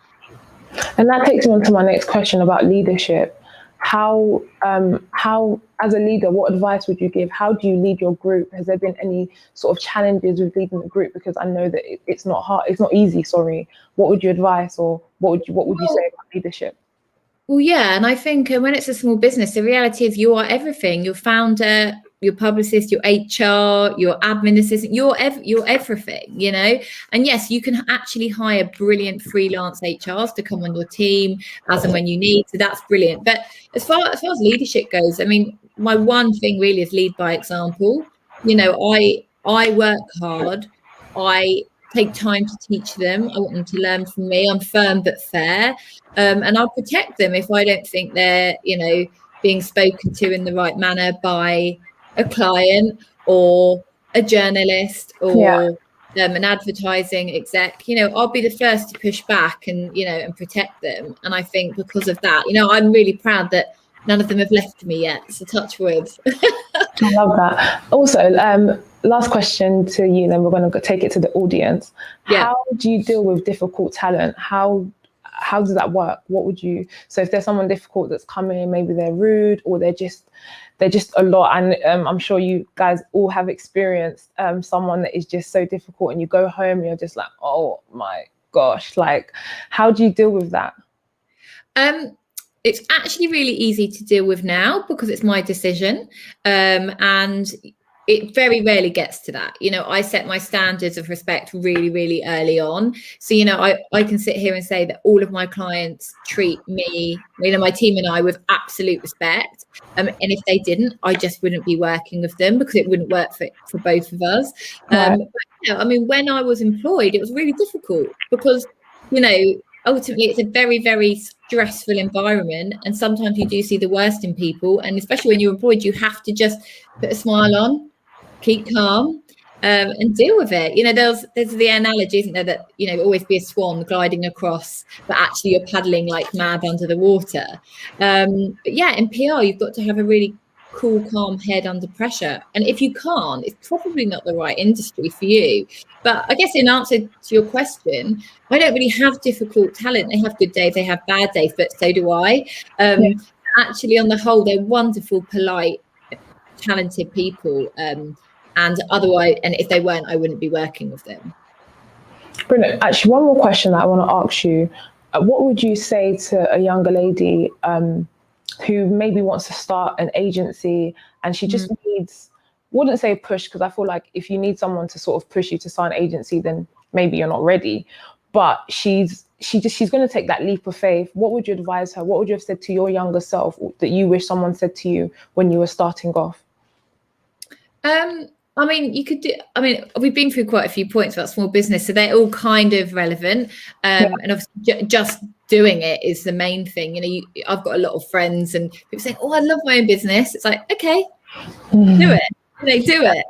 And that takes me on to my next question about leadership. How as a leader, what advice would you give? How do you lead your group? Has there been any sort of challenges with leading the group? Because I know that it's not hard, it's not easy, sorry. What would you advise, or what would you say about leadership? Well, yeah, and I think when it's a small business, the reality is you are everything. Your founder, your publicist, your HR, your admin assistant, you're everything, And yes, you can actually hire brilliant freelance HRs to come on your team as and when you need. So that's brilliant. But as far as leadership goes, I mean, my one thing really is lead by example. I work hard. I take time to teach them. I want them to learn from me. I'm firm but fair. And I'll protect them if I don't think they're, being spoken to in the right manner by a client or a journalist or an advertising exec. I'll be the first to push back and protect them. And I think because of that, I'm really proud that none of them have left me yet. So touch wood. I love that. Also, last question to you, then we're going to take it to the audience. How do you deal with difficult talent? How does that work? So if there's someone difficult that's coming, maybe they're rude or they're just a lot. And I'm sure you guys all have experienced someone that is just so difficult, and you go home and you're just like, oh my gosh, like, how do you deal with that? It's actually really easy to deal with now because it's my decision. And it very rarely gets to that. I set my standards of respect really, really early on. So, I can sit here and say that all of my clients treat me, my team and I, with absolute respect. And if they didn't, I just wouldn't be working with them because it wouldn't work for both of us. But, when I was employed, it was really difficult because, ultimately it's a very, very stressful environment. And sometimes you do see the worst in people. And especially when you're employed, you have to just put a smile on, keep calm, and deal with it. There's the analogy, isn't there, that always be a swan gliding across, but actually you're paddling like mad under the water. But yeah, in PR you've got to have a really cool, calm head under pressure, and if you can't, it's probably not the right industry for you. But I guess in answer to your question, I don't really have difficult talent. They have good days, they have bad days, but so do I. Actually, on the whole, they're wonderful, polite, talented people. And otherwise, and if they weren't, I wouldn't be working with them. Brilliant. Actually, one more question that I want to ask you. What would you say to a younger lady who maybe wants to start an agency and she just needs, wouldn't say push, because I feel like if you need someone to sort of push you to start an agency, then maybe you're not ready. But she's going to take that leap of faith. What would you advise her? What would you have said to your younger self that you wish someone said to you when you were starting off? I mean, you could do, I mean, we've been through quite a few points about small business, so they're all kind of relevant. And obviously just doing it is the main thing. I've got a lot of friends and people saying, oh, I love my own business. It's like, okay, do it. Do it.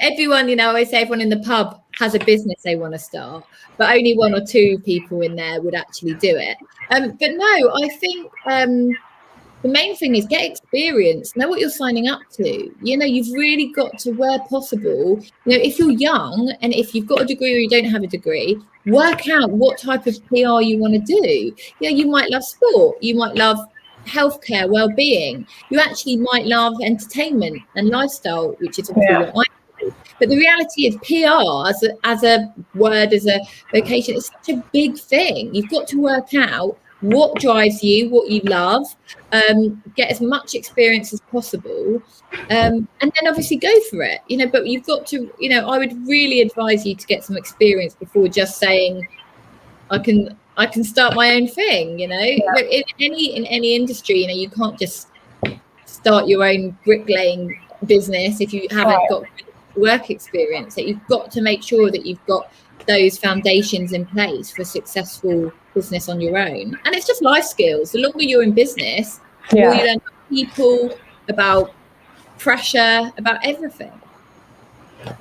Everyone, I always say everyone in the pub has a business they want to start, but only 1 or 2 people in there would actually do it. But no, I think the main thing is get experience, know what you're signing up to. You've really got to, where possible, if you're young and if you've got a degree or you don't have a degree, work out what type of PR you want to do. You might love sport, you might love healthcare, well-being, you actually might love entertainment and lifestyle, which is what I do. But the reality is PR as a word, as a vocation, is such a big thing. You've got to work out what drives you, what you love, get as much experience as possible, and then obviously go for it. But you've got to, I would really advise you to get some experience before just saying, I can start my own thing. In any industry, you can't just start your own bricklaying business if you haven't got work experience. So you've got to make sure that you've got those foundations in place for successful business on your own. And it's just life skills. The longer you're in business, the more you learn about people, about pressure, about everything.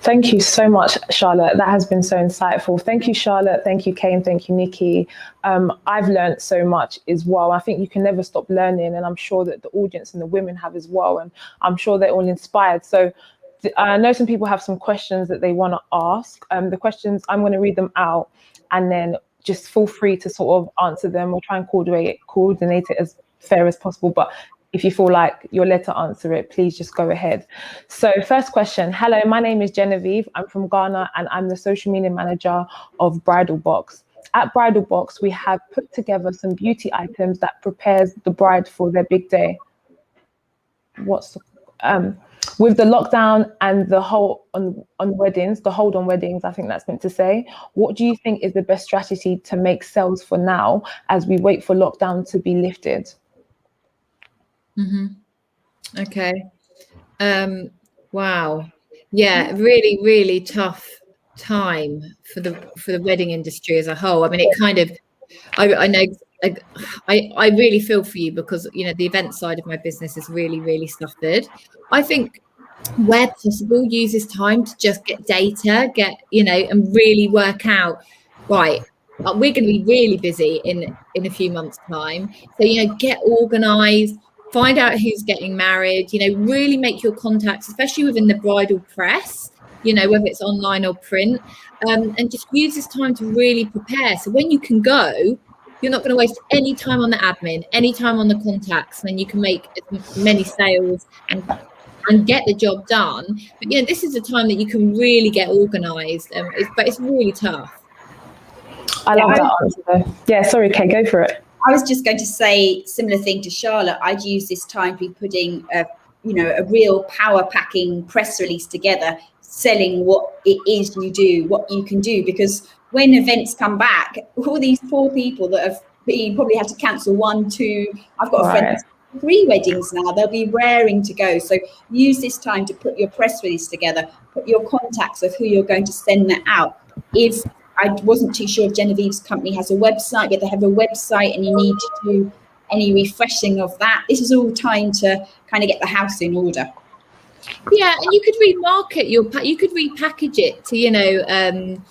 Thank you so much, Charlotte. That has been so insightful. Thank you, Charlotte. Thank you, Kaye, and thank you, Nikki. I've learned so much as well. I think you can never stop learning, and I'm sure that the audience and the women have as well, and I'm sure they're all inspired. So I know some people have some questions that they want to ask. The questions, I'm going to read them out, and then just feel free to sort of answer them or try and coordinate it as fair as possible. But if you feel like you're led to answer it, please just go ahead. So first question. Hello, my name is Genevieve. I'm from Ghana and I'm the social media manager of Bridal Box. At Bridal Box, we have put together some beauty items that prepares the bride for their big day. With the lockdown and the hold on weddings, I think that's meant to say, what do you think is the best strategy to make sales for now as we wait for lockdown to be lifted? Okay. Wow. Yeah, really, really tough time for the wedding industry as a whole. I mean, it kind of, I know, I really feel for you because, the event side of my business has really, really suffered. I think where possible, use this time to just get data, and really work out, right, we're going to be really busy in a few months' time. So, get organized, find out who's getting married, really make your contacts, especially within the bridal press, whether it's online or print, and just use this time to really prepare. So when you can go, you're not going to waste any time on the admin, any time on the contacts, and then you can make as many sales and get the job done. But this is a time that you can really get organized, but it's really tough. I love that answer though. Yeah, sorry, Kaye, go for it. I was just going to say similar thing to Charlotte. I'd use this time to be putting a real power packing press release together, selling what it is you do, what you can do, because when events come back, all these poor people that have probably had to cancel 1, 2, I've got a friend 3 weddings now, they'll be raring to go. So use this time to put your press release together, put your contacts of who you're going to send that out. If I wasn't too sure if Genevieve's company has a website, but they have a website and you need to do any refreshing of that, this is all time to kind of get the house in order. Yeah, and you could remarket you could repackage it to,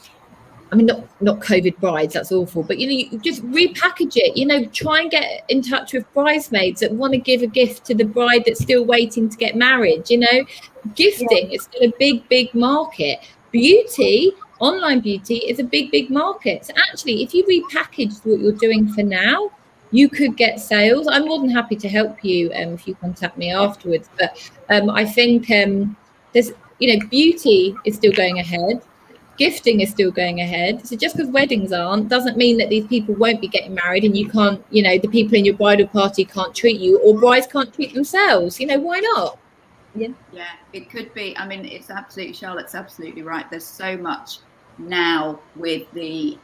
I mean, not COVID brides, that's awful, but you just repackage it, try and get in touch with bridesmaids that want to give a gift to the bride that's still waiting to get married. Gifting is still a big market. Beauty, online beauty, is a big market. So actually, if you repackage what you're doing for now, you could get sales. I'm more than happy to help you if you contact me afterwards. But I think there's, beauty is still going ahead. Gifting is still going ahead. So just because weddings aren't, doesn't mean that these people won't be getting married and you can't, the people in your bridal party can't treat you, or brides can't treat themselves. Why not? Yeah, it could be. I mean, Charlotte's absolutely right. There's so much now with the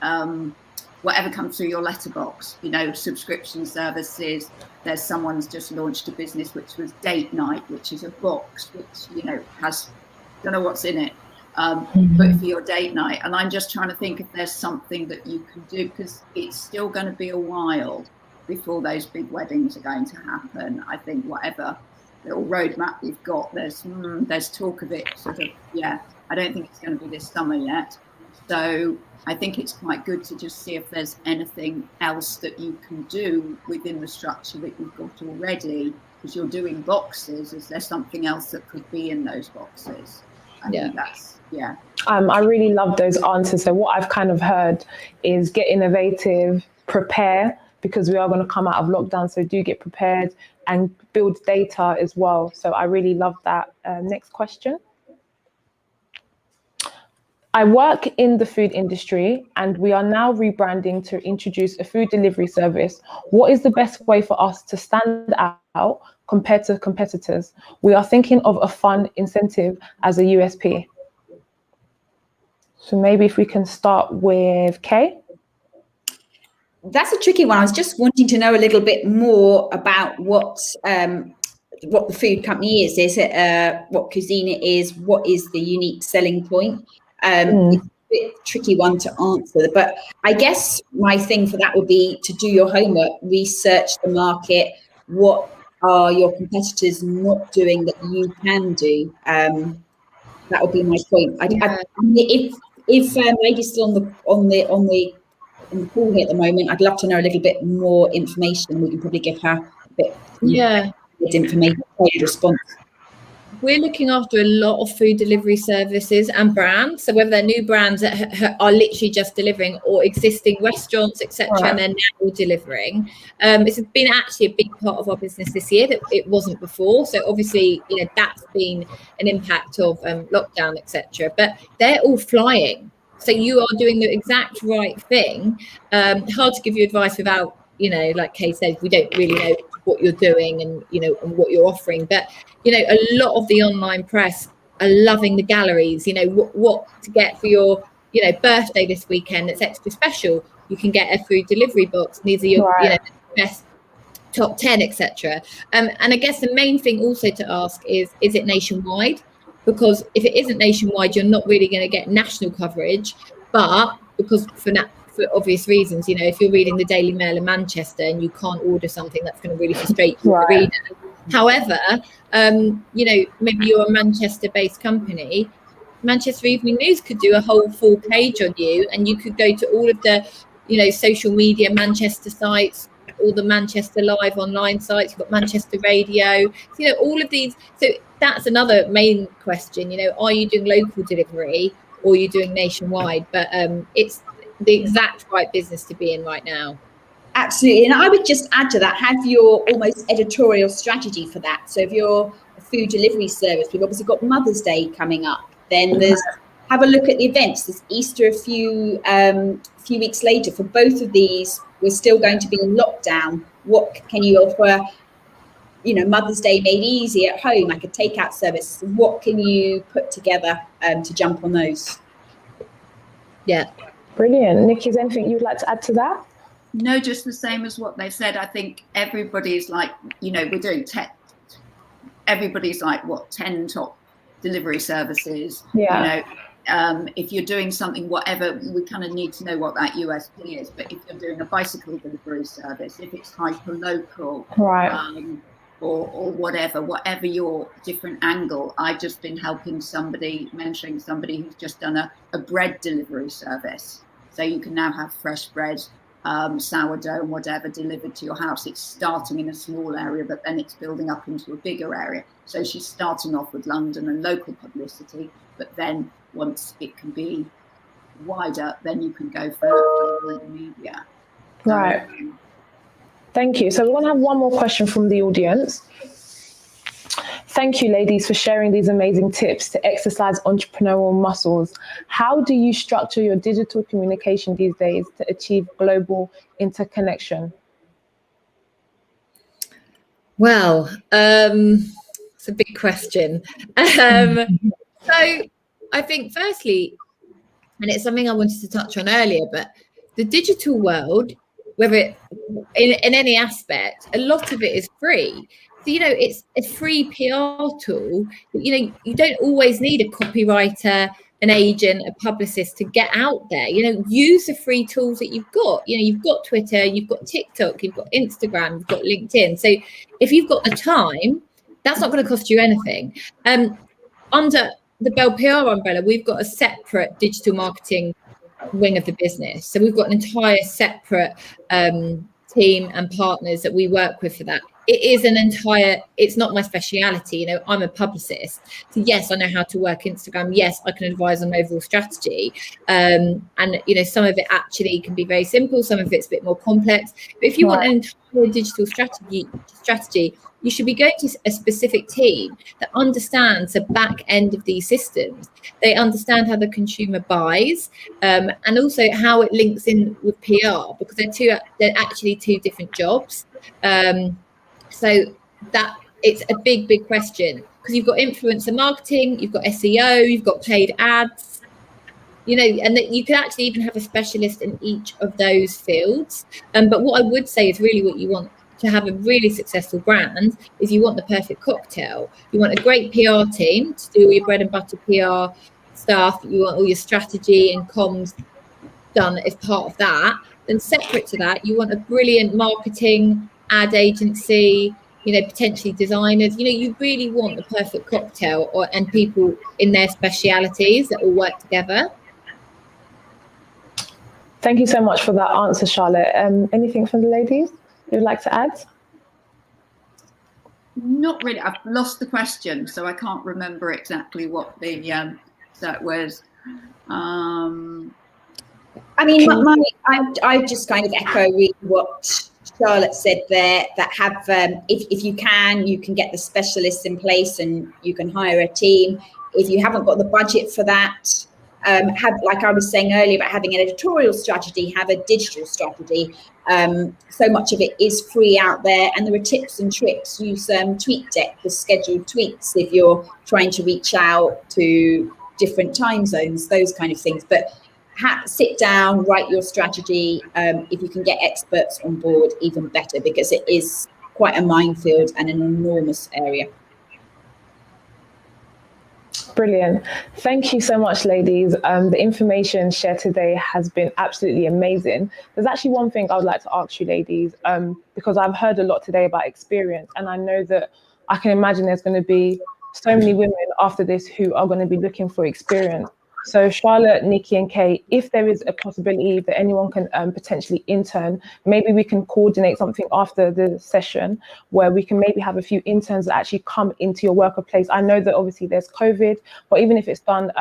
whatever comes through your letterbox, subscription services. There's someone's just launched a business which was Date Night, which is a box which has don't know what's in it. But for your date night, and I'm just trying to think if there's something that you can do, because it's still going to be a while before those big weddings are going to happen. I think whatever little roadmap we've got, there's talk of it sort of, I don't think it's going to be this summer yet. So I think it's quite good to just see if there's anything else that you can do within the structure that you've got already, because you're doing boxes. Is there something else that could be in those boxes? I think that's, I really love those answers. So what I've kind of heard is get innovative, prepare, because we are going to come out of lockdown. So do get prepared and build data as well. So I really love that. Next question. I work in the food industry and we are now rebranding to introduce a food delivery service. What is the best way for us to stand out compared to competitors? We are thinking of a fun incentive as a USP. So maybe if we can start with Kaye. That's a tricky one. I was just wanting to know a little bit more about what the food company is. Is it what cuisine it is? What is the unique selling point? It's a bit tricky one to answer, but I guess my thing for that would be to do your homework, research the market. What are your competitors not doing that you can do? That would be my point. If Lady's still on the call here at the moment, I'd love to know a little bit more information. We can probably give her a bit information, response. We're looking after a lot of food delivery services and brands. So whether they're new brands that are literally just delivering, or existing restaurants, etc., and they're now delivering. It's been actually a big part of our business this year that it wasn't before. So obviously, that's been an impact of lockdown, etc. But they're all flying. So you are doing the exact right thing. Hard to give you advice without, like Kaye said, we don't really know what you're doing and and what you're offering. But a lot of the online press are loving the galleries. What to get for your birthday this weekend that's extra special. You can get a food delivery box. And these are your best top 10, etc. And I guess the main thing also to ask is it nationwide? Because if it isn't nationwide, you're not really going to get national coverage. But because for obvious reasons, if you're reading the Daily Mail in Manchester and you can't order something that's going to really frustrate you, the reader. However, maybe you're a Manchester-based company. Manchester Evening News could do a whole full page on you, and you could go to all of the, social media Manchester sites, all the Manchester Live online sites. You've got Manchester Radio, all of these. So that's another main question. Are you doing local delivery or are you doing nationwide? But it's the exact right business to be in right now. Absolutely. And I would just add to that, have your almost editorial strategy for that. So if you're a food delivery service, we've obviously got Mother's Day coming up. Then have a look at the events. There's Easter a few weeks later. For both of these, we're still going to be in lockdown. What can you offer? Mother's Day made easy at home, like a takeout service. What can you put together to jump on those? Yeah. Brilliant. Nikki, is anything you'd like to add to that? No, just the same as what they said. I think everybody's like, we're doing tech. Everybody's like, 10 top delivery services. Yeah. If you're doing something, whatever, we kind of need to know what that USP is. But if you're doing a bicycle delivery service, if it's hyper local, or whatever your different angle. I've just been mentoring somebody who's just done a bread delivery service. So you can now have fresh bread, sourdough and whatever delivered to your house. It's starting in a small area, but then it's building up into a bigger area. So she's starting off with London and local publicity, but then once it can be wider, then you can go for the media. Right. Thank you. So we're going to have one more question from the audience. Thank you, ladies, for sharing these amazing tips to exercise entrepreneurial muscles. How do you structure your digital communication these days to achieve global interconnection? Well, it's a big question. So I think firstly, and it's something I wanted to touch on earlier, but the digital world, whether in any aspect, a lot of it is free. you know, it's a free PR tool. You know, you don't always need a copywriter, an agent, a publicist to get out there. You know, use the free tools that you've got. You know, you've got Twitter, you've got TikTok, you've got Instagram, you've got LinkedIn. So if you've got the time, that's not going to cost you anything. Under the Belle PR umbrella, we've got a separate digital marketing wing of the business. So we've got an entire separate team and partners that we work with for that. It is it's not my speciality. You know, I'm a publicist. So yes, I know how to work Instagram. Yes, I can advise on overall strategy. And, you know, some of it actually can be very simple. Some of it's a bit more complex. But if you want an entire digital strategy, you should be going to a specific team that understands the back end of these systems. They understand how the consumer buys, and also how it links in with PR, because they're actually two different jobs. So that it's a big question, because you've got influencer marketing, you've got SEO, you've got paid ads, you know, and that you can actually even have a specialist in each of those fields. But what I would say is really what you want to have a really successful brand is you want the perfect cocktail. You want a great PR team to do all your bread and butter PR stuff. You want all your strategy and comms done as part of that. Then separate to that, you want a brilliant marketing ad agency, you know, potentially designers. You know, you really want the perfect cocktail, and people in their specialities that all work together. Thank you so much for that answer, Charlotte. Anything from the ladies you'd like to add? Not really. I've lost the question, so I can't remember exactly what the that was. I mean, I just kind of echo really what Charlotte said there, that have, if you can get the specialists in place and you can hire a team. If you haven't got the budget for that, have, like I was saying earlier about having an editorial strategy, have a digital strategy. So much of it is free out there, and there are tips and tricks. Use TweetDeck for scheduled tweets if you're trying to reach out to different time zones, those kind of things. But sit down, write your strategy. If you can get experts on board, even better, because it is quite a minefield and an enormous area. Brilliant. Thank you so much, ladies. The information shared today has been absolutely amazing. There's actually one thing I would like to ask you, ladies, because I've heard a lot today about experience, and I know that I can imagine there's going to be so many women after this who are going to be looking for experience. So Charlotte, Nikki and Kaye, if there is a possibility that anyone can potentially intern, maybe we can coordinate something after the session where we can maybe have a few interns that actually come into your workplace. I know that obviously there's COVID, but even if it's done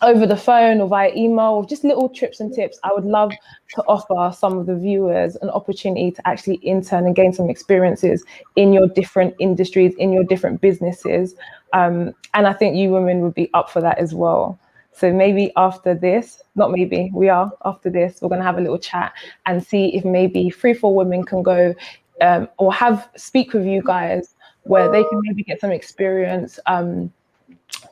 over the phone or via email, or just little trips and tips, I would love to offer some of the viewers an opportunity to actually intern and gain some experiences in your different industries, in your different businesses. And I think you women would be up for that as well. So maybe after this, after this, we're going to have a little chat and see if maybe 3-4 women can go or speak with you guys where they can maybe get some experience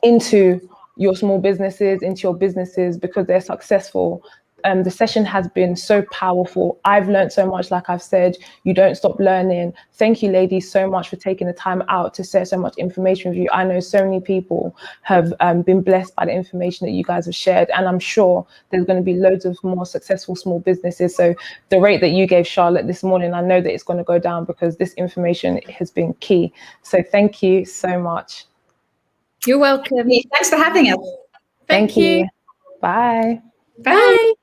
into your small businesses, into your businesses, because they're successful. The session has been so powerful. I've learned so much. Like I've said, you don't stop learning. Thank you, ladies, so much for taking the time out to share so much information with you. I know so many people have been blessed by the information that you guys have shared, and I'm sure there's going to be loads of more successful small businesses. So the rate that you gave Charlotte this morning, I know that it's going to go down because this information has been key. So thank you so much. You're welcome. Thanks for having us. Thank you. Bye. Bye.